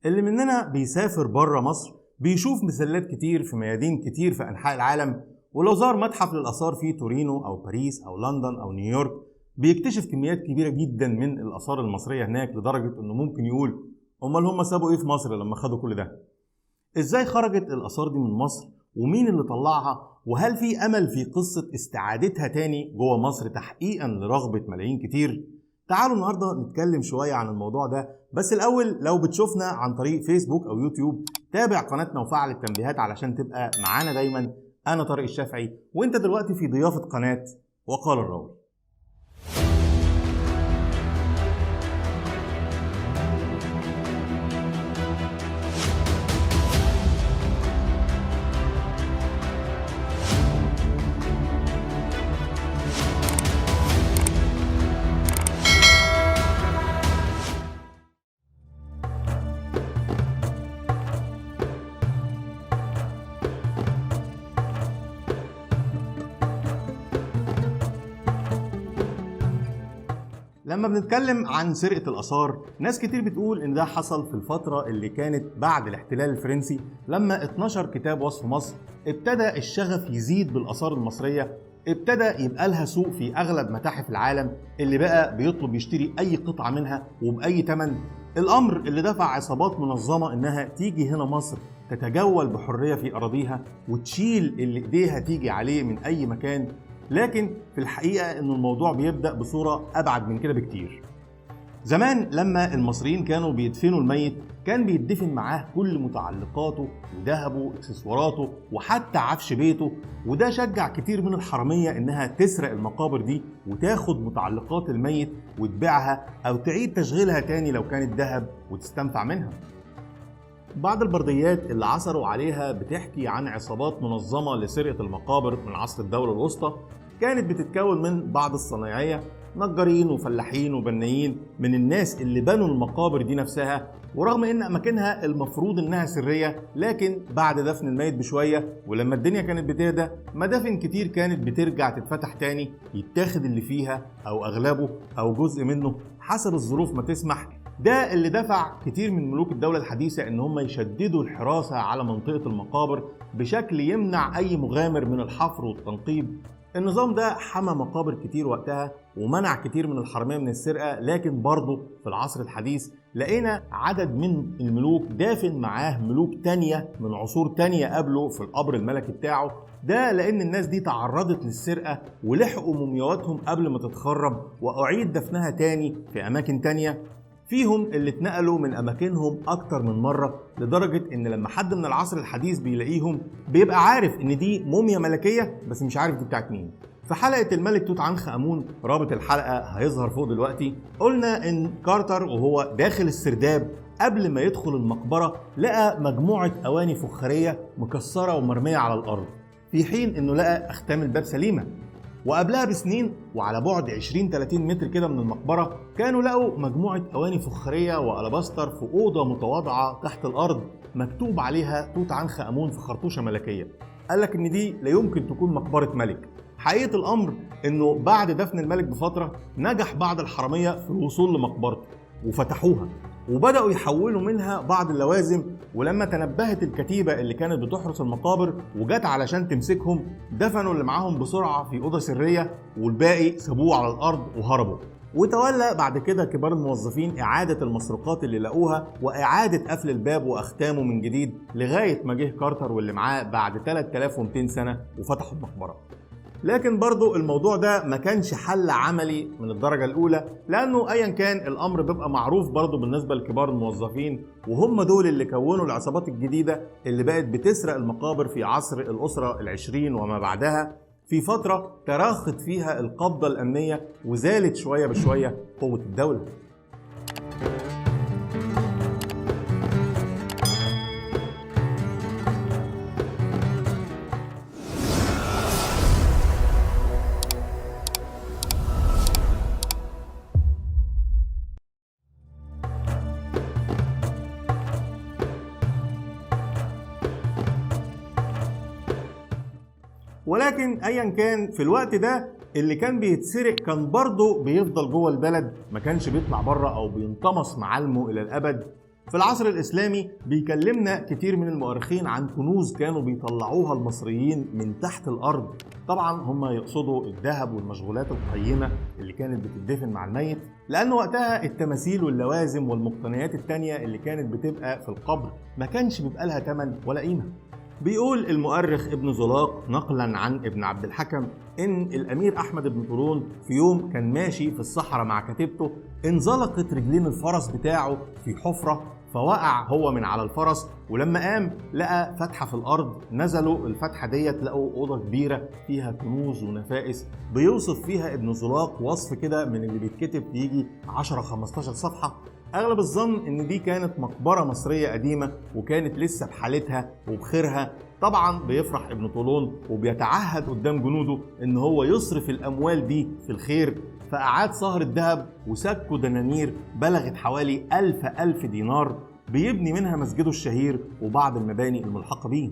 اللي مننا بيسافر بره مصر بيشوف مسلات كتير في ميادين كتير في أنحاء العالم، ولو زار متحف للآثار في تورينو أو باريس أو لندن أو نيويورك بيكتشف كميات كبيرة جدا من الآثار المصرية هناك، لدرجة إنه ممكن يقول أمال هم سابوا إيه في مصر لما خدوا كل ده؟ إزاي خرجت الآثار دي من مصر؟ ومين اللي طلعها؟ وهل في أمل في قصة استعادتها تاني جوه مصر تحقيقا لرغبة ملايين كتير؟ تعالوا النهاردة نتكلم شوية عن الموضوع ده، بس الأول لو بتشوفنا عن طريق فيسبوك أو يوتيوب تابع قناتنا وفعل التنبيهات علشان تبقى معانا دايما. أنا طارق الشافعي وأنت دلوقتي في ضيافة قناة وقال الراوي. لما بنتكلم عن سرقة الآثار ناس كتير بتقول إن ده حصل في الفترة اللي كانت بعد الاحتلال الفرنسي، لما 12 كتاب وصف مصر ابتدى الشغف يزيد بالآثار المصرية، ابتدى يبقى لها سوق في أغلب متاحف العالم، اللي بقى بيطلب يشتري أي قطعة منها وبأي تمن. الأمر اللي دفع عصابات منظمة إنها تيجي هنا مصر تتجول بحرية في أراضيها وتشيل اللي إيديها تيجي عليه من أي مكان. لكن في الحقيقة إن الموضوع بيبدأ بصورة أبعد من كده بكتير. زمان لما المصريين كانوا بيدفنوا الميت كان بيدفن معاه كل متعلقاته وذهبه واكسسواراته وحتى عفش بيته، وده شجع كتير من الحرامية إنها تسرق المقابر دي وتاخد متعلقات الميت وتبيعها أو تعيد تشغيلها تاني لو كانت ذهب وتستنفع منها. بعض البرديات اللي عثروا عليها بتحكي عن عصابات منظمة لسرقة المقابر من عصر الدولة الوسطى، كانت بتتكون من بعض الصنايعية، نجارين وفلاحين وبنايين، من الناس اللي بنوا المقابر دي نفسها. ورغم ان اماكنها المفروض انها سرية، لكن بعد دفن الميت بشوية ولما الدنيا كانت بتهدى مدافن كتير كانت بترجع تتفتح تاني، يتاخد اللي فيها او اغلبه او جزء منه حسب الظروف ما تسمح. ده اللي دفع كتير من ملوك الدولة الحديثة ان هم يشددوا الحراسة على منطقة المقابر بشكل يمنع اي مغامر من الحفر والتنقيب. النظام ده حمى مقابر كتير وقتها ومنع كتير من الحرامية من السرقة، لكن برضه في العصر الحديث لقينا عدد من الملوك دافن معاه ملوك تانية من عصور تانية قبله في القبر الملكي بتاعه. ده لأن الناس دي تعرضت للسرقة ولحقوا مومياواتهم قبل ما تتخرب وأعيد دفنها تاني في أماكن تانية. فيهم اللي اتنقلوا من أماكنهم أكتر من مرة، لدرجة إن لما حد من العصر الحديث بيلاقيهم بيبقى عارف إن دي موميا ملكية بس مش عارف دي بتاعت مين. في حلقة الملك توت عنخ آمون، رابط الحلقة هيظهر فوق دلوقتي، قلنا إن كارتر وهو داخل السرداب قبل ما يدخل المقبرة لقى مجموعة أواني فخارية مكسرة ومرمية على الأرض، في حين إنه لقى أختام الباب سليمة. وقبلها بسنين وعلى بعد 20-30 متر كده من المقبرة كانوا لقوا مجموعة أواني فخارية وألاباستر في أوضة متواضعة تحت الأرض مكتوب عليها توت عنخ آمون في خرطوشة ملكية. قالك إن دي لا يمكن تكون مقبرة ملك. حقيقة الأمر إنه بعد دفن الملك بفترة نجح بعض الحرامية في الوصول لمقبرته وفتحوها وبدأوا يحولوا منها بعض اللوازم. ولما تنبهت الكتيبة اللي كانت بتحرس المقابر وجت علشان تمسكهم، دفنوا اللي معاهم بسرعة في أوضة سرية والباقي سابوه على الأرض وهربوا. وتولى بعد كده كبار الموظفين إعادة المسروقات اللي لقوها وإعادة قفل الباب وأختامه من جديد، لغاية ما جه كارتر واللي معاه بعد 3200 سنة وفتحوا المقبرة. لكن برضو الموضوع ده ما كانش حل عملي من الدرجة الأولى، لأنه أيا كان الأمر بيبقى معروف برضو بالنسبة لكبار الموظفين، وهم دول اللي كونوا العصابات الجديدة اللي بقت بتسرق المقابر في عصر الأسرة العشرين وما بعدها، في فترة تراخت فيها القبضة الأمنية وزالت شوية بشوية قوة الدولة. ولكن ايا كان في الوقت ده اللي كان بيتسرق كان برضه بيفضل جوه البلد، ما كانش بيطلع بره او بينطمس معالمه الى الابد. في العصر الإسلامي بيكلمنا كتير من المؤرخين عن كنوز كانوا بيطلعوها المصريين من تحت الأرض. طبعا هم يقصدوا الذهب والمشغولات القيمة اللي كانت بتدفن مع الميت، لأن وقتها التماثيل واللوازم والمقتنيات التانية اللي كانت بتبقى في القبر ما كانش بيبقى لها تمن ولا قيمة. بيقول المؤرخ ابن زلاق نقلا عن ابن عبد الحكم إن الأمير أحمد بن طولون في يوم كان ماشي في الصحراء مع كتيبته، انزلقت رجلين الفرس بتاعه في حفرة، فوقع هو من على الفرس، ولما قام لقى فتحة في الأرض، نزلوا الفتحة ديت لقوا أوضة كبيرة فيها كنوز ونفائس. بيوصف فيها ابن زلاق وصف كده من اللي بيتكتب يجي 10-15 صفحة. أغلب الظن إن دي كانت مقبرة مصرية قديمة وكانت لسه بحالتها وبخيرها. طبعا بيفرح ابن طولون وبيتعهد قدام جنوده إن هو يصرف الأموال دي في الخير، فأعاد صهر الذهب وسكوا دنانير بلغت حوالي 1000 دينار بيبني منها مسجده الشهير وبعض المباني الملحقة بيه.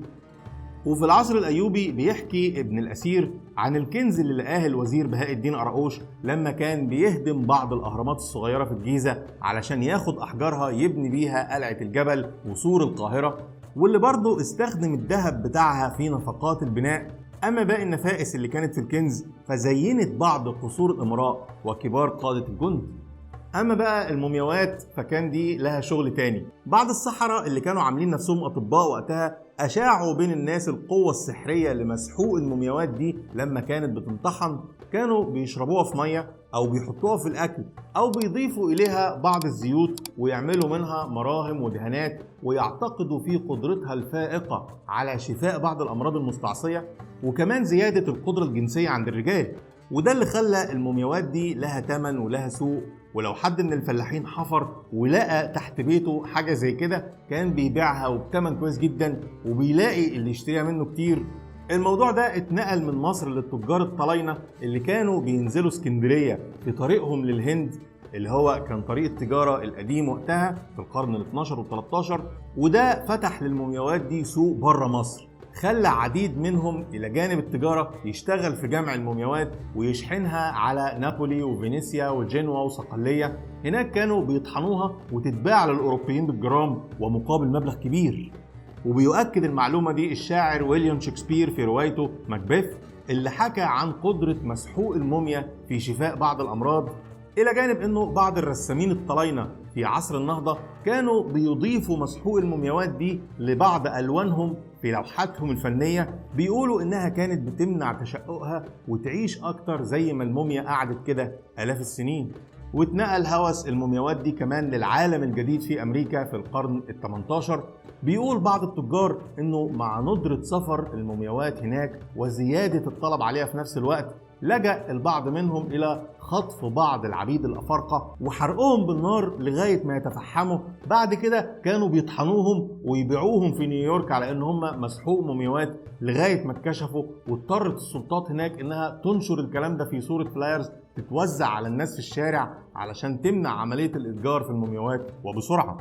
وفي العصر الأيوبي بيحكي ابن الأثير عن الكنز اللي لقاه الوزير بهاء الدين قراقوش لما كان بيهدم بعض الأهرامات الصغيرة في الجيزة علشان ياخد أحجارها يبني بيها قلعة الجبل وسور القاهرة، واللي برضه استخدم الذهب بتاعها في نفقات البناء. أما باقي النفائس اللي كانت في الكنز فزينت بعض قصور الإمراء وكبار قادة الجند. أما بقى المومياوات فكان دي لها شغل تاني. بعض السحرة اللي كانوا عاملين نفسهم أطباء وقتها أشاعوا بين الناس القوة السحرية لمسحوق المومياوات دي لما كانت بتمطحن. كانوا بيشربوها في مية أو بيحطوها في الأكل أو بيضيفوا إليها بعض الزيوت ويعملوا منها مراهم ودهانات، ويعتقدوا في قدرتها الفائقة على شفاء بعض الأمراض المستعصية وكمان زيادة القدرة الجنسية عند الرجال. وده اللي خلى المومياوات دي لها تمن ولها سوق، ولو حد من الفلاحين حفر ولقى تحت بيته حاجة زي كده كان بيبيعها وبتمن كويس جدا وبيلاقي اللي يشتريها منه كتير. الموضوع ده اتنقل من مصر للتجار الطلاينة اللي كانوا بينزلوا اسكندرية في طريقهم للهند، اللي هو كان طريق التجارة القديم وقتها في القرن ال12 وال13، وده فتح للمومياوات دي سوق بره مصر، خلى عديد منهم إلى جانب التجارة يشتغل في جمع المومياوات ويشحنها على نابولي وفينيسيا وجنوة وصقلية. هناك كانوا بيطحنوها وتتباع للأوروبيين بالجرام ومقابل مبلغ كبير. وبيؤكد المعلومة دي الشاعر ويليام شكسبير في روايته ماكبيث اللي حكى عن قدرة مسحوق الموميا في شفاء بعض الأمراض، إلى جانب أنه بعض الرسامين الطلاينة في عصر النهضة كانوا بيضيفوا مسحوق المومياوات دي لبعض ألوانهم في لوحاتهم الفنية، بيقولوا إنها كانت بتمنع تشققها وتعيش أكتر زي ما الموميا قعدت كده آلاف السنين. واتنقل هوس المومياوات دي كمان للعالم الجديد في أمريكا في القرن ال18. بيقول بعض التجار إنه مع ندرة سفر المومياوات هناك وزيادة الطلب عليها في نفس الوقت لجأ البعض منهم إلى خطف بعض العبيد الأفارقة وحرقهم بالنار لغاية ما يتفحموا. بعد كده كانوا بيطحنوهم ويبيعوهم في نيويورك على إن هم مسحوق مومياوات لغاية ما اتكشفوا، واضطرت السلطات هناك إنها تنشر الكلام ده في صورة فلايرز تتوزع على الناس في الشارع علشان تمنع عملية الإتجار في المومياوات وبسرعة.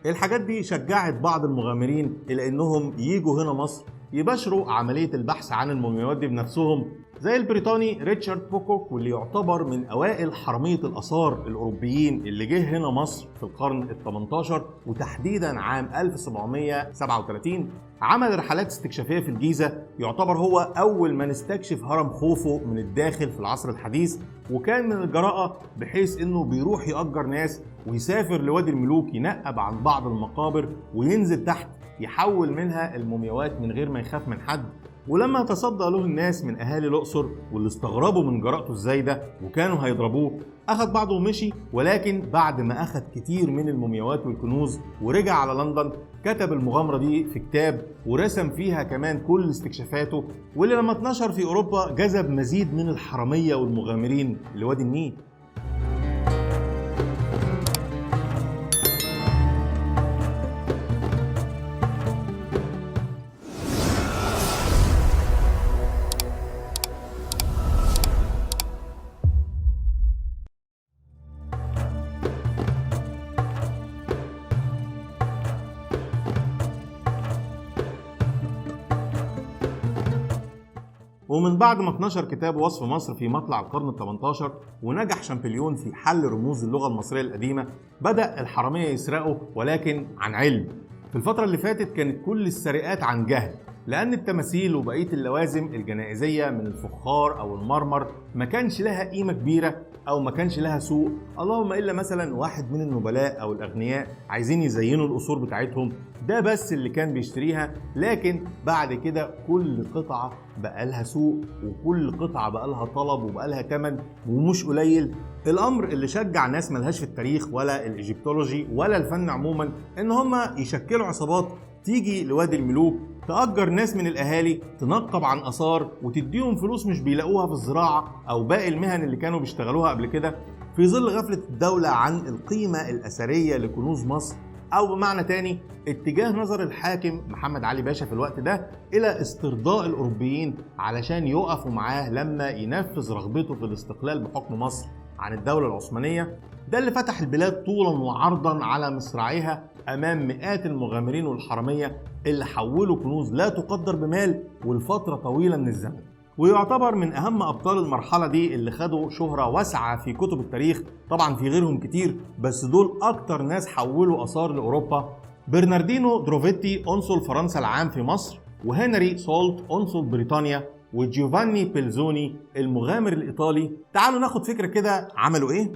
الحاجات دي شجعت بعض المغامرين إلى إنهم ييجوا هنا مصر يباشروا عملية البحث عن المومياوات دي بنفسهم، زي البريطاني ريتشارد بوكوك، واللي يعتبر من أوائل حرامية الآثار الأوروبيين اللي جه هنا مصر في القرن ال18 وتحديدا عام 1737. عمل رحلات استكشافية في الجيزة، يعتبر هو أول من استكشف هرم خوفو من الداخل في العصر الحديث، وكان من الجراءة بحيث إنه بيروح يأجر ناس ويسافر لوادي الملوك ينقب عن بعض المقابر وينزل تحت يحول منها المومياوات من غير ما يخاف من حد. ولما تصدى له الناس من أهالي الأقصر واللي استغربوا من جرأته الزايدة وكانوا هيضربوه، أخذ بعضه ومشي. ولكن بعد ما أخذ كتير من المومياوات والكنوز ورجع على لندن كتب المغامرة دي في كتاب ورسم فيها كمان كل استكشافاته، واللي لما اتنشر في أوروبا جذب مزيد من الحرامية والمغامرين لوادي النيل. ومن بعد ما 12 كتاب وصف مصر في مطلع القرن ال 18 ونجح شامبليون في حل رموز اللغة المصرية القديمة، بدأ الحرامية يسرقوا ولكن عن علم. في الفترة اللي فاتت كانت كل السرقات عن جهل، لأن التماثيل وبقية اللوازم الجنائزية من الفخار أو المرمر ما كانش لها قيمة كبيرة أو ما كانش لها سوق، اللهم إلا مثلا واحد من النبلاء أو الأغنياء عايزين يزينوا القصور بتاعتهم، ده بس اللي كان بيشتريها. لكن بعد كده كل قطعة بقى لها سوق، وكل قطعة بقى لها طلب وبقى لها تمن ومش قليل. الأمر اللي شجع ناس ملهاش في التاريخ ولا الإيجيبتولوجي ولا الفن عموما إن هم يشكلوا عصابات تيجي لوادي الملوك، تأجر ناس من الأهالي تنقب عن آثار وتديهم فلوس مش بيلاقوها في الزراعة أو باقي المهن اللي كانوا بيشتغلوها قبل كده، في ظل غفلة الدولة عن القيمة الأثرية لكنوز مصر، أو بمعنى تاني اتجاه نظر الحاكم محمد علي باشا في الوقت ده إلى استرضاء الأوروبيين علشان يقفوا معاه لما ينفذ رغبته في الاستقلال بحكم مصر عن الدولة العثمانية. ده اللي فتح البلاد طولا وعرضا على مصراعيها أمام مئات المغامرين والحرامية اللي حولوا كنوز لا تقدر بمال ولفترة طويلة من الزمن. ويعتبر من أهم أبطال المرحلة دي اللي خدوا شهرة واسعة في كتب التاريخ، طبعا في غيرهم كتير بس دول أكتر ناس حولوا آثار لأوروبا: برناردينو دروفيتي قنصل فرنسا العام في مصر، وهنري سولت قنصل بريطانيا، وجيوفاني بيلزوني المغامر الإيطالي. تعالوا ناخد فكرة كده عملوا إيه؟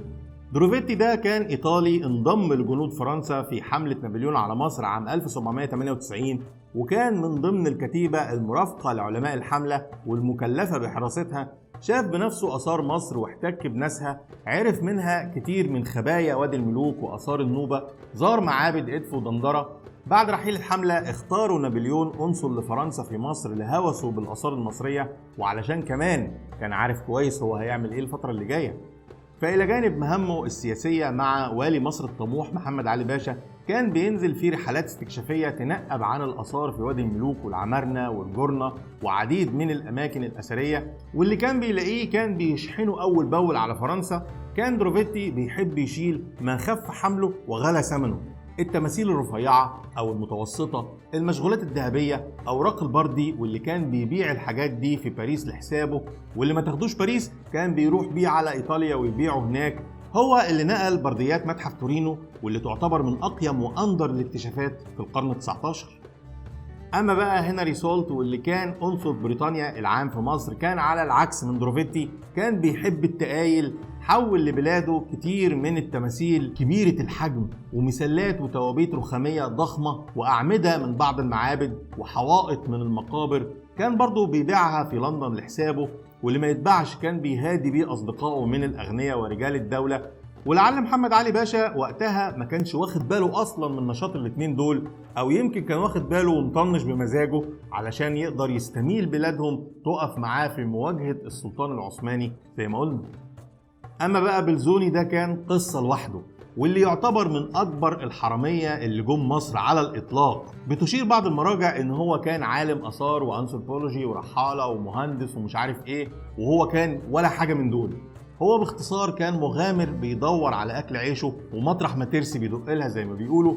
دروفيتي ده كان إيطالي انضم لجنود فرنسا في حملة نابليون على مصر عام 1798، وكان من ضمن الكتيبة المرافقة لعلماء الحملة والمكلفة بحراستها. شاف بنفسه آثار مصر واحتك بناسها، عرف منها كتير من خبايا وادي الملوك وآثار النوبة، زار معابد إدفو ودندرة. بعد رحيل الحملة اختاروا نابليون قنصل لفرنسا في مصر لهوسه بالآثار المصرية، وعلشان كمان كان عارف كويس هو هيعمل إيه الفترة اللي جاية. فإلى جانب مهامه السياسية مع والي مصر الطموح محمد علي باشا، كان بينزل في رحلات استكشافية تنقب عن الآثار في وادي الملوك والعمارنة والجرنة وعديد من الأماكن الأثرية، واللي كان بيلاقيه كان بيشحنه أول بأول على فرنسا. كان دروفيتي بيحب يشيل ما خف حمله وغلى ثمنه: التماثيل الرفيعة أو المتوسطة، المشغولات الذهبية، أوراق البردي، واللي كان بيبيع الحاجات دي في باريس لحسابه، واللي ما تاخدوش باريس كان بيروح بيه على إيطاليا ويبيعه هناك. هو اللي نقل برديات متحف تورينو، واللي تعتبر من أقيم وأندر الاكتشافات في القرن ال19. أما بقى هنري سولت واللي كان قنصل بريطانيا العام في مصر، كان على العكس من دروفيتي، كان بيحب التقايل، حول لبلاده كتير من التماثيل كبيرة الحجم ومسلات وتوابيت رخامية ضخمة وأعمدة من بعض المعابد وحوائط من المقابر، كان برضه بيبيعها في لندن لحسابه، واللي ما يتباعش كان بيهادي بيه أصدقائه من الأغنياء ورجال الدولة. ولعل محمد علي باشا وقتها ما كانش واخد باله اصلا من نشاط الاتنين دول، او يمكن كان واخد باله ومطنش بمزاجه علشان يقدر يستميل بلادهم تقف معاه في مواجهة السلطان العثماني زي ما قلنا. اما بقى بلزوني ده كان قصة لوحده، واللي يعتبر من اكبر الحرامية اللي جم مصر على الاطلاق. بتشير بعض المراجع ان هو كان عالم اثار وانثروبولوجي ورحالة ومهندس ومش عارف ايه، وهو كان ولا حاجة من دول. هو باختصار كان مغامر بيدور على اكل عيشه، ومطرح ما ترسي بيدق لها زي ما بيقولوا.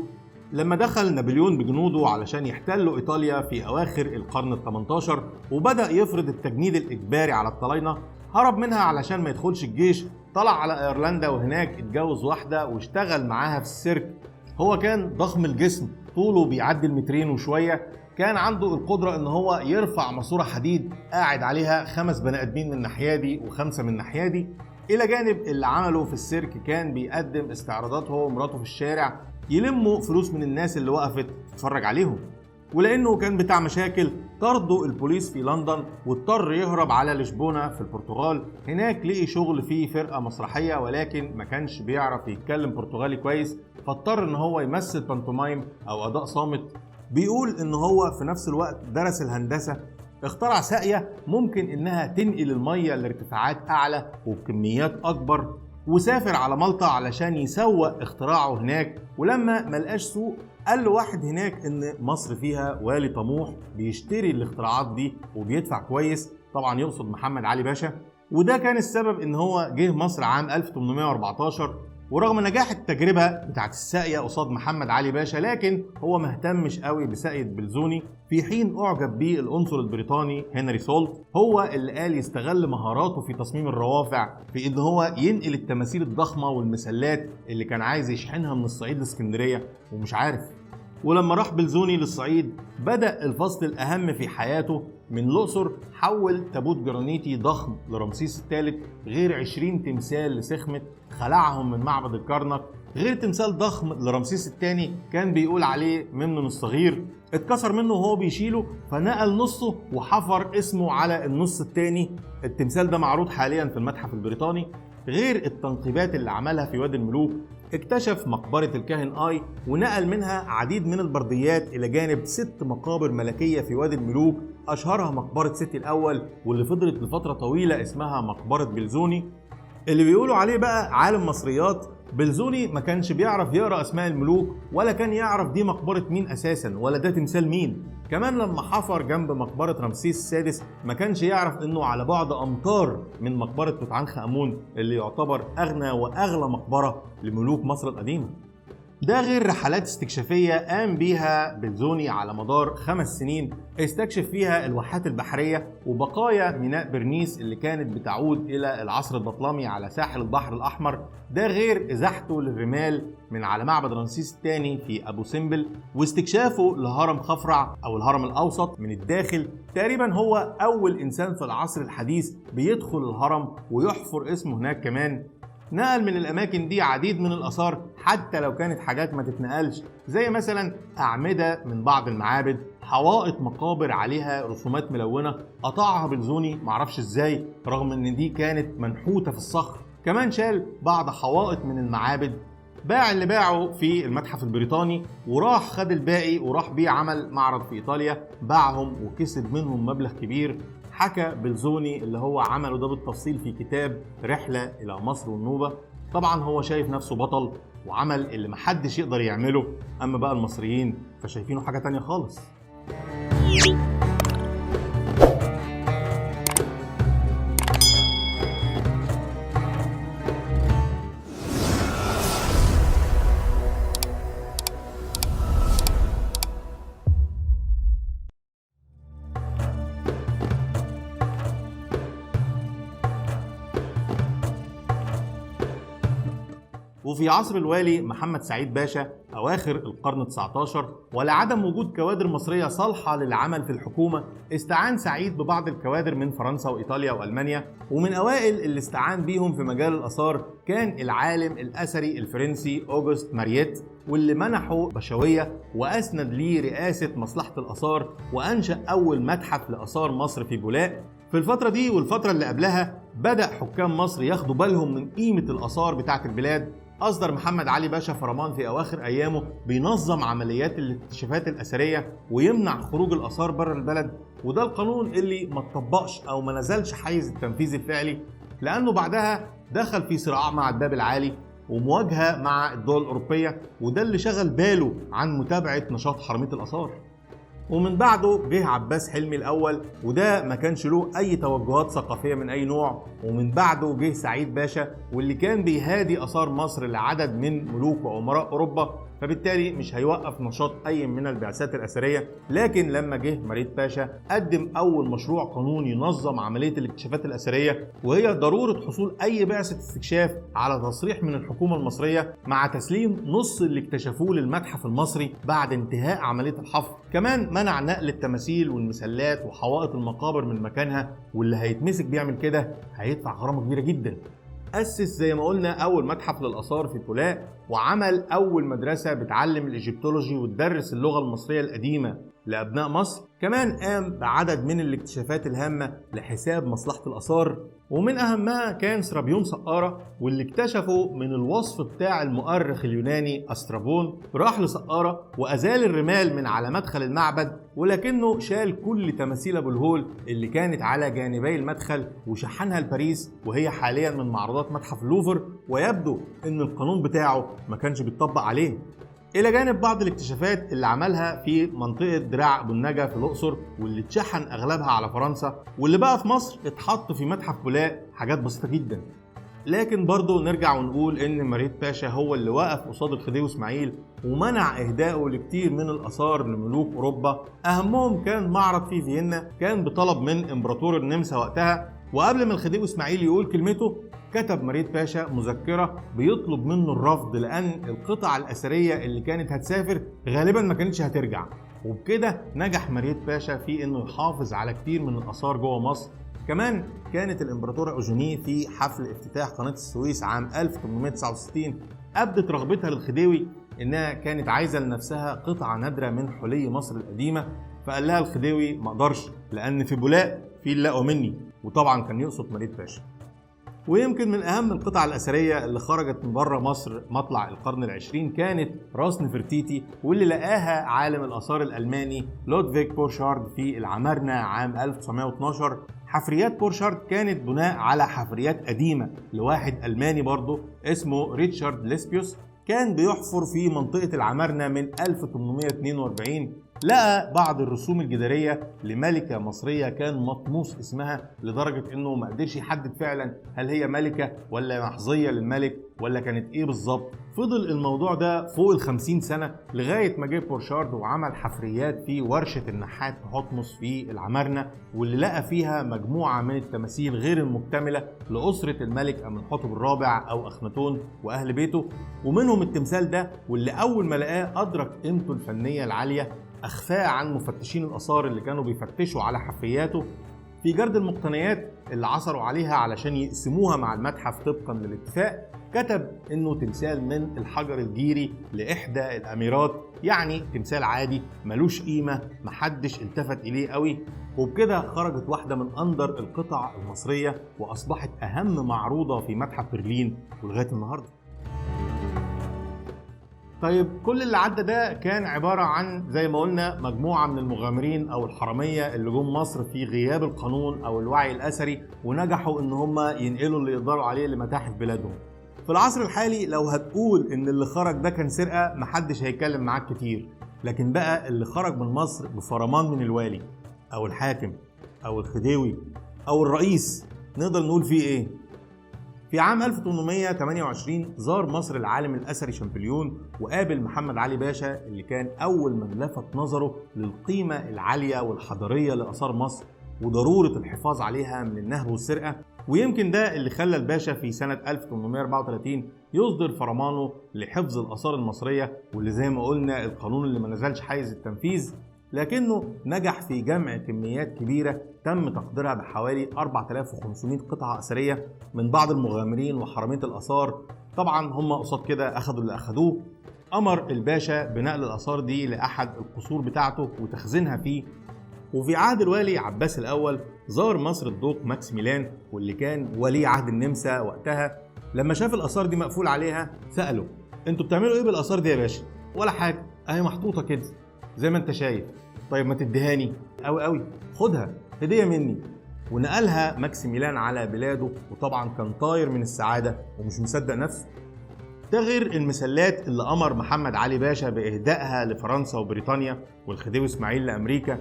لما دخل نابليون بجنوده علشان يحتلوا ايطاليا في اواخر القرن ال18 وبدأ يفرض التجنيد الاجباري على الطلاينة، هرب منها علشان ما يدخلش الجيش، طلع على ايرلندا وهناك اتجوز واحدة واشتغل معاها في السيرك. هو كان ضخم الجسم، طوله بيعدي المترين وشوية، كان عنده القدرة ان هو يرفع ماسورة حديد قاعد عليها 5 بني ادمين من الناحية دي و5 من الناحية دي. الى جانب اللي عمله في السيرك كان بيقدم استعراضات هو ومراته في الشارع، يلموا فلوس من الناس اللي وقفت تتفرج عليهم. ولانه كان بتاع مشاكل، طرده البوليس في لندن واضطر يهرب على لشبونة في البرتغال. هناك لقي شغل في فرقة مسرحية، ولكن ما كانش بيعرف يتكلم برتغالي كويس، فاضطر ان هو يمثل بانتومايم او اداء صامت. بيقول ان هو في نفس الوقت درس الهندسة، اخترع ساقية ممكن انها تنقل المية لارتفاعات اعلى وبكميات اكبر، وسافر على مالطا علشان يسوق اختراعه هناك. ولما ملقاش سوق قال له واحد هناك ان مصر فيها والي طموح بيشتري الاختراعات دي وبيدفع كويس، طبعا يقصد محمد علي باشا. وده كان السبب ان هو جه مصر عام 1814 ورغم نجاح التجربة بتاعت الساقية قصاد محمد علي باشا، لكن هو مهتمش قوي بساقية بلزوني، في حين أعجب بيه القنصل البريطاني هنري سولت، هو اللي قال يستغل مهاراته في تصميم الروافع في إن هو ينقل التماثيل الضخمة والمسلات اللي كان عايز يشحنها من الصعيد لإسكندرية ومش عارف. ولما راح بلزوني للصعيد بدأ الفصل الأهم في حياته. من الأقصر حول تابوت جرانيتي ضخم لرمسيس الثالث، غير 20 تمثال لسخمت خلعهم من معبد الكرنك، غير تمثال ضخم لرمسيس الثاني كان بيقول عليه ممنون الصغير، اتكسر منه وهو بيشيله فنقل نصه وحفر اسمه على النص الثاني. التمثال ده معروض حاليا في المتحف البريطاني. غير التنقيبات اللي عملها في وادي الملوك، اكتشف مقبرة الكاهن آي ونقل منها عديد من البرديات إلى جانب 6 مقابر ملكية في وادي الملوك، أشهرها مقبرة سيتي الأول واللي فضلت لفترة طويلة اسمها مقبرة بلزوني. اللي بيقولوا عليه بقى عالم مصريات، بلزوني ما كانش بيعرف يقرأ أسماء الملوك ولا كان يعرف دي مقبرة مين أساسا ولا ده تمثال مين. كمان لما حفر جنب مقبرة رمسيس السادس ما كانش يعرف انه على بعد امتار من مقبرة توت عنخ آمون اللي يعتبر اغنى واغلى مقبرة لملوك مصر القديمة. ده غير رحلات استكشافية قام بيها بلزوني على مدار 5 سنين، استكشف فيها الواحات البحرية وبقايا ميناء برنيس اللي كانت بتعود إلى العصر البطلمي على ساحل البحر الأحمر. ده غير إزاحته للرمال من على معبد رمسيس الثاني في أبو سمبل، واستكشافه لهرم خفرع أو الهرم الأوسط من الداخل. تقريبا هو أول إنسان في العصر الحديث بيدخل الهرم ويحفر اسمه هناك. كمان نقل من الأماكن دي عديد من الآثار حتى لو كانت حاجات ما تتنقلش، زي مثلا أعمدة من بعض المعابد، حوائط مقابر عليها رسومات ملونة قطعها بلزوني معرفش ازاي رغم ان دي كانت منحوتة في الصخر. كمان شال بعض حوائط من المعابد، باع اللي باعه في المتحف البريطاني وراح خد الباقي وراح بيه عمل معرض في إيطاليا، باعهم وكسب منهم مبلغ كبير. حكى بلزوني اللي هو عمله ده بالتفصيل في كتاب رحلة إلى مصر والنوبة. طبعا هو شايف نفسه بطل وعمل اللي محدش يقدر يعمله، أما بقى المصريين فشايفينه حاجة تانية خالص. وفي عصر الوالي محمد سعيد باشا أواخر القرن 19 ولعدم وجود كوادر مصرية صالحة للعمل في الحكومة، استعان سعيد ببعض الكوادر من فرنسا وإيطاليا وألمانيا، ومن أوائل اللي استعان بيهم في مجال الآثار كان العالم الأثري الفرنسي أوغست مارييت، واللي منحه بشوية وأسند ليه رئاسة مصلحة الآثار وأنشأ أول متحف لآثار مصر في بولاق. في الفترة دي والفترة اللي قبلها بدأ حكام مصر ياخدوا بالهم من قيمة الآثار بتاعت البلاد. أصدر محمد علي باشا فرمان في أواخر أيامه بينظم عمليات الاكتشافات الأثرية ويمنع خروج الآثار بره البلد، وده القانون اللي ما اتطبقش أو ما نزلش حيز التنفيذ الفعلي، لأنه بعدها دخل في صراع مع الباب العالي ومواجهة مع الدول الأوروبية، وده اللي شغل باله عن متابعة نشاط حرمية الآثار. ومن بعده جه عباس حلمي الأول وده ما كانش له أي توجهات ثقافية من أي نوع، ومن بعده جه سعيد باشا واللي كان بيهادي آثار مصر لعدد من ملوك وأمراء أوروبا، فبالتالي مش هيوقف نشاط أي من البعثات الأثرية. لكن لما جه مريد باشا قدم أول مشروع قانون ينظم عملية الاكتشافات الأثرية، وهي ضرورة حصول أي بعثة استكشاف على تصريح من الحكومة المصرية مع تسليم نص اللي اكتشفوه للمتحف المصري بعد انتهاء عملية الحفر. كمان منع نقل التماثيل والمسلات وحوائط المقابر من مكانها، واللي هيتمسك بيعمل كده هيدفع غرامة كبيرة جدا. أسس زي ما قلنا أول متحف للآثار في بولاق، وعمل أول مدرسة بتعلم الإيجيبتولوجي وتدرس اللغة المصرية القديمة لأبناء مصر. كمان قام بعدد من الاكتشافات الهامة لحساب مصلحة الآثار، ومن أهمها كان سرابيون سقارة، واللي اكتشفه من الوصف بتاع المؤرخ اليوناني أسترابون. راح لسقارة وأزال الرمال من على مدخل المعبد، ولكنه شال كل تماثيل أبو الهول اللي كانت على جانبي المدخل وشحنها لباريس، وهي حاليا من معروضات متحف اللوفر، ويبدو أن القانون بتاعه ما كانش بيتطبق عليه. إلى جانب بعض الاكتشافات اللي عملها في منطقة دراع أبو النجا في الأقصر، واللي اتشحن أغلبها على فرنسا، واللي بقى في مصر اتحط في متحف بولاق حاجات بسيطة جدا. لكن برضه نرجع ونقول ان مريد باشا هو اللي وقف قصاد الخديوي اسماعيل ومنع اهدائه لكتير من الاثار لملوك اوروبا، اهمهم كان معرض في فيينا كان بطلب من امبراطور النمسا وقتها. وقبل ما الخديوي اسماعيل يقول كلمته كتب مريد باشا مذكرة بيطلب منه الرفض، لأن القطع الأثرية اللي كانت هتسافر غالبا ما كانتش هترجع. وبكده نجح مريد باشا في انه يحافظ على كتير من الآثار جوه مصر. كمان كانت الإمبراطورة أوجيني في حفل افتتاح قناة السويس عام 1869 أبدت رغبتها للخديوي إنها كانت عايزة لنفسها قطعة نادرة من حلي مصر القديمة، فقال لها الخديوي ما اقدرش لأن في بولاق في اللقوا مني، وطبعا كان يقصد مريد باشا. ويمكن من أهم القطع الأثرية اللي خرجت من بره مصر مطلع القرن العشرين كانت راس نفرتيتي، واللي لقاها عالم الآثار الألماني لودفيج بورشارد في العمارنة عام 1912. حفريات بورشارد كانت بناء على حفريات قديمة لواحد ألماني برضه اسمه ريتشارد ليسبيوس، كان بيحفر في منطقة العمارنة من 1842. لقى بعض الرسوم الجدارية لملكة مصرية كان مطموس اسمها، لدرجة انه ما قدرش يحدد فعلا هل هي ملكة ولا محظية للملك ولا كانت ايه بالظبط. فضل الموضوع ده فوق ال50 سنة لغاية ما جه بورشارد وعمل حفريات في ورشة النحات حتمس في العمارنة، واللي لقى فيها مجموعة من التماثيل غير المكتملة لأسرة الملك أمنحتب الرابع أو أخناتون وأهل بيته. ومنهم التمثال ده، واللي أول ما لقاه أدرك قيمته الفنية العالية أخفاه عن مفتشين الآثار اللي كانوا بيفتشوا على حفرياته. في جرد المقتنيات اللي عثروا عليها علشان يقسموها مع المتحف طبقا للاتفاق، كتب انه تمثال من الحجر الجيري لإحدى الأميرات، يعني تمثال عادي ملوش قيمة محدش التفت إليه قوي. وبكده خرجت واحدة من أندر القطع المصرية وأصبحت أهم معروضة في متحف برلين ولغاية النهاردة. طيب كل اللي عدى ده كان عبارة عن زي ما قلنا مجموعة من المغامرين أو الحرامية اللي جم مصر في غياب القانون أو الوعي الأثري، ونجحوا إن هم ينقلوا اللي يقدروا عليه لمتاحف بلادهم. في العصر الحالي لو هتقول إن اللي خرج ده كان سرقة محدش هيتكلم معاك كتير، لكن بقى اللي خرج من مصر بفرمان من الوالي أو الحاكم أو الخديوي أو الرئيس نقدر نقول فيه إيه؟ في عام 1828 زار مصر العالم الأثري شامبليون وقابل محمد علي باشا، اللي كان أول من لفت نظره للقيمة العالية والحضارية لآثار مصر وضرورة الحفاظ عليها من النهب والسرقة. ويمكن ده اللي خلى الباشا في سنة 1834 يصدر فرمانه لحفظ الآثار المصرية، واللي زي ما قلنا القانون اللي ما نزلش حيز التنفيذ، لكنه نجح في جمع كميات كبيرة تم تقديرها بحوالي 4500 قطعة أثرية من بعض المغامرين وحرامية الآثار. طبعا هم قصاد كده أخدوا اللي أخدوه. أمر الباشا بنقل الآثار دي لأحد القصور بتاعته وتخزينها فيه. وفي عهد الوالي عباس الأول زار مصر الدوق ماكسيميلان، واللي كان ولي عهد النمسا وقتها. لما شاف الآثار دي مقفول عليها سأله انتوا بتعملوا ايه بالآثار دي يا باشا؟ ولا حاجة، اهي محطوطة كده زي ما انت شايف. طيب ما تديهاني؟ قوي خدها هدية مني. ونقلها ماكسيميلان على بلاده، وطبعا كان طاير من السعادة ومش مصدق نفسه. ده غير المسلات اللي أمر محمد علي باشا بإهدائها لفرنسا وبريطانيا والخديوي إسماعيل لأمريكا.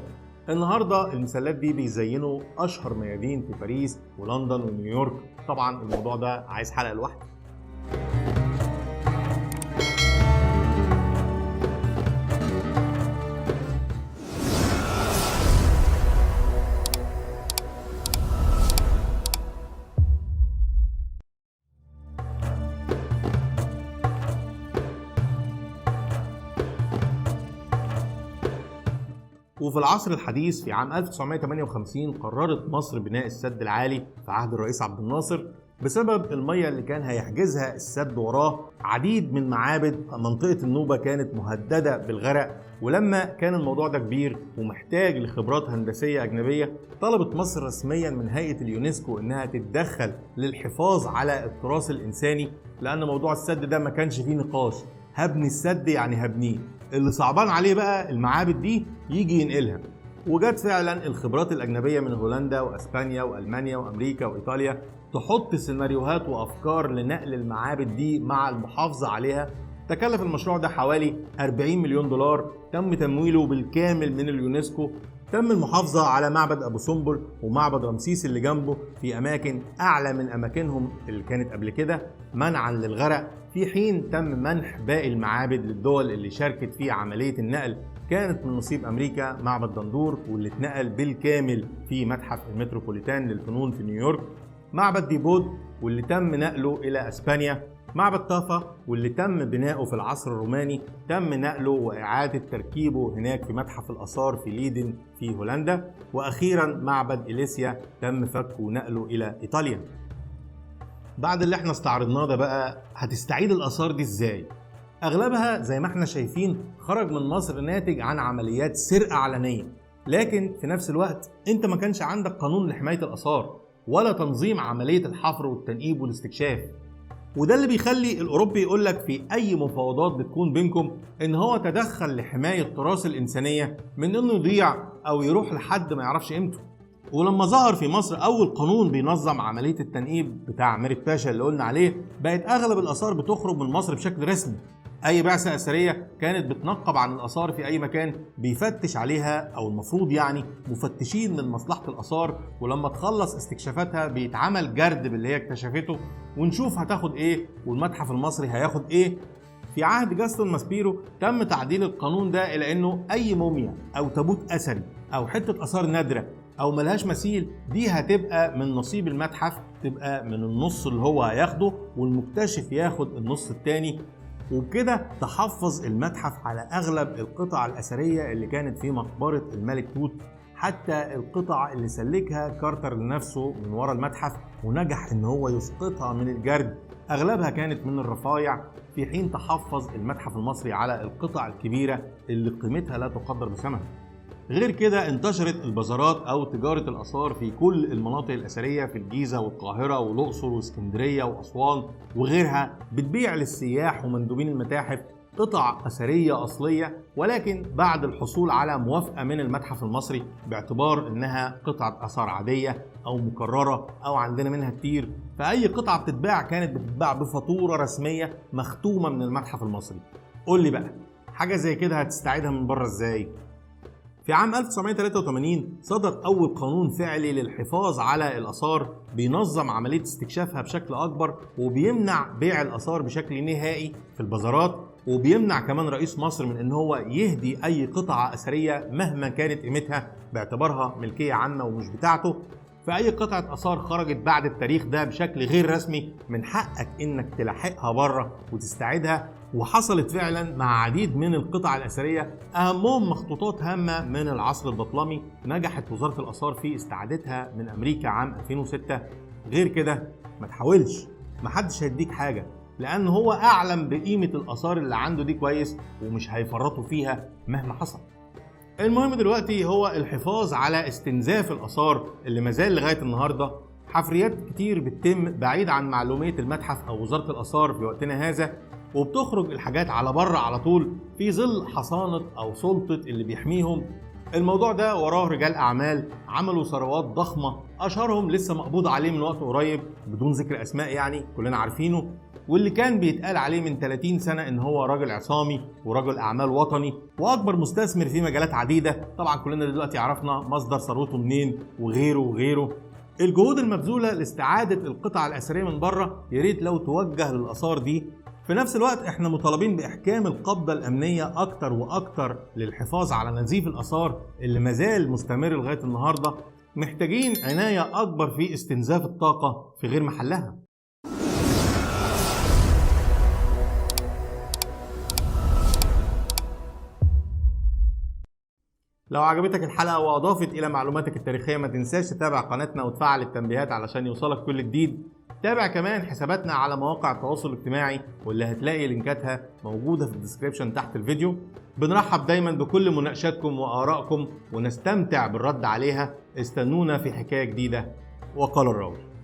النهاردة المسلات دي بيزينوا أشهر ميادين في باريس ولندن ونيويورك. طبعا الموضوع ده عايز حلقة لوحده. وفي العصر الحديث في عام 1958 قررت مصر بناء السد العالي في عهد الرئيس عبد الناصر بسبب المية اللي كان هيحجزها السد وراه عديد من معابد. منطقة النوبة كانت مهددة بالغرق، ولما كان الموضوع ده كبير ومحتاج لخبرات هندسية أجنبية طلبت مصر رسميا من هيئة اليونسكو إنها تتدخل للحفاظ على التراث الإنساني، لأن موضوع السد ده ما كانش فيه نقاش، هبني السد يعني هبنيه، اللي صعبان عليه بقى المعابد دي يجي ينقلها. وجت فعلا الخبرات الأجنبية من هولندا وأسبانيا وألمانيا وأمريكا وإيطاليا تحط سيناريوهات وأفكار لنقل المعابد دي مع المحافظة عليها. تكلف المشروع ده حوالي 40 مليون دولار، تم تمويله بالكامل من اليونسكو. تم المحافظة على معبد أبو سمبل ومعبد رمسيس اللي جنبه في أماكن أعلى من أماكنهم اللي كانت قبل كده منعا للغرق، في حين تم منح باقي المعابد للدول اللي شاركت في عملية النقل. كانت من نصيب أمريكا معبد دندور واللي اتنقل بالكامل في متحف المتروبوليتان للفنون في نيويورك، معبد ديبود واللي تم نقله إلى أسبانيا، معبد طافا واللي تم بناؤه في العصر الروماني تم نقله وإعادة تركيبه هناك في متحف الآثار في ليدن في هولندا، وأخيرا معبد إليسيا تم فكه ونقله إلى إيطاليا. بعد اللي احنا استعرضناه ده بقى، هتستعيد الآثار دي إزاي؟ أغلبها زي ما احنا شايفين خرج من مصر ناتج عن عمليات سرقة علنية، لكن في نفس الوقت انت ما كانش عندك قانون لحماية الآثار ولا تنظيم عملية الحفر والتنقيب والاستكشاف. وده اللي بيخلي الأوروبي يقولك في أي مفاوضات بتكون بينكم إن هو تدخل لحماية تراث الإنسانية من إنه يضيع أو يروح لحد ما يعرفش قيمته. ولما ظهر في مصر أول قانون بينظم عملية التنقيب بتاع ميريت باشا اللي قلنا عليه، بقت أغلب الآثار بتخرج من مصر بشكل رسمي. أي بعثة أثرية كانت بتنقب عن الآثار في أي مكان بيفتش عليها، أو المفروض يعني مفتشين من مصلحة الآثار، ولما تخلص استكشافاتها بيتعمل جرد باللي هي اكتشفته ونشوف هتاخد إيه والمتحف المصري هياخد إيه. في عهد جاستون ماسبيرو تم تعديل القانون ده إلى إنه أي موميا أو تابوت أثري أو حتة آثار نادرة أو ملهاش مثيل دي هتبقى من نصيب المتحف، تبقى من النص اللي هو هياخده والمكتشف ياخد النص التاني. وبكده تحفظ المتحف على أغلب القطع الأثرية اللي كانت في مقبرة الملك توت، حتى القطع اللي سلكها كارتر لنفسه من ورا المتحف ونجح إن هو يسقطها من الجرد، أغلبها كانت من الرفايع، في حين تحفظ المتحف المصري على القطع الكبيرة اللي قيمتها لا تقدر بثمن. غير كده انتشرت البازارات أو تجارة الآثار في كل المناطق الأثرية في الجيزة والقاهرة والأقصر واسكندرية وأسوان وغيرها، بتبيع للسياح ومندوبين المتاحف قطع أثرية أصلية، ولكن بعد الحصول على موافقة من المتحف المصري باعتبار إنها قطعة آثار عادية أو مكررة أو عندنا منها كتير، فأي قطعة بتتباع كانت بتتباع بفاتورة رسمية مختومة من المتحف المصري. قول لي بقى، حاجة زي كده هتستعيدها من بره إزاي؟ في عام 1983 صدر أول قانون فعلي للحفاظ على الآثار بينظم عملية استكشافها بشكل أكبر وبيمنع بيع الآثار بشكل نهائي في البازارات، وبيمنع كمان رئيس مصر من إن هو يهدي أي قطعة أثرية مهما كانت قيمتها باعتبارها ملكية عامة ومش بتاعته. فأي قطعة آثار خرجت بعد التاريخ ده بشكل غير رسمي من حقك إنك تلاحقها بره وتستعيدها، وحصلت فعلا مع عديد من القطع الأثرية أهمهم مخطوطات هامة من العصر البطلمي نجحت وزارة الآثار في استعادتها من أمريكا عام 2006. غير كده ما تحاولش، محدش هيديك حاجة، لأن هو أعلم بقيمة الآثار اللي عنده دي كويس ومش هيفرطوا فيها مهما حصل. المهم دلوقتي هو الحفاظ على استنزاف الآثار اللي مازال لغاية النهاردة. حفريات كتير بتتم بعيد عن معلومية المتحف أو وزارة الآثار في وقتنا هذا، وبتخرج الحاجات على بره على طول في ظل حصانة أو سلطة اللي بيحميهم. الموضوع ده وراه رجال أعمال عملوا ثروات ضخمة، أشهرهم لسه مقبوض عليه من وقت قريب بدون ذكر أسماء يعني كلنا عارفينه، واللي كان بيتقال عليه من 30 سنة إن هو راجل عصامي ورجل أعمال وطني وأكبر مستثمر في مجالات عديدة. طبعا كلنا دلوقتي عرفنا مصدر ثروته منين وغيره وغيره. الجهود المبذولة لاستعادة القطع الأثرية من بره ياريت لو توجه للآثار دي. في نفس الوقت احنا مطالبين بإحكام القبضة الأمنية أكتر وأكتر للحفاظ على نزيف الآثار اللي مازال مستمر لغاية النهاردة. محتاجين عناية أكبر في استنزاف الطاقة في غير محلها. لو عجبتك الحلقة وأضافت إلى معلوماتك التاريخية ما تنساش تتابع قناتنا وتفعل التنبيهات علشان يوصلك كل جديد. تابع كمان حساباتنا على مواقع التواصل الاجتماعي واللي هتلاقي لينكاتها موجودة في الديسكريبشن تحت الفيديو. بنرحب دايما بكل مناقشاتكم وآرائكم ونستمتع بالرد عليها. استنونا في حكاية جديدة. وقال الراوي.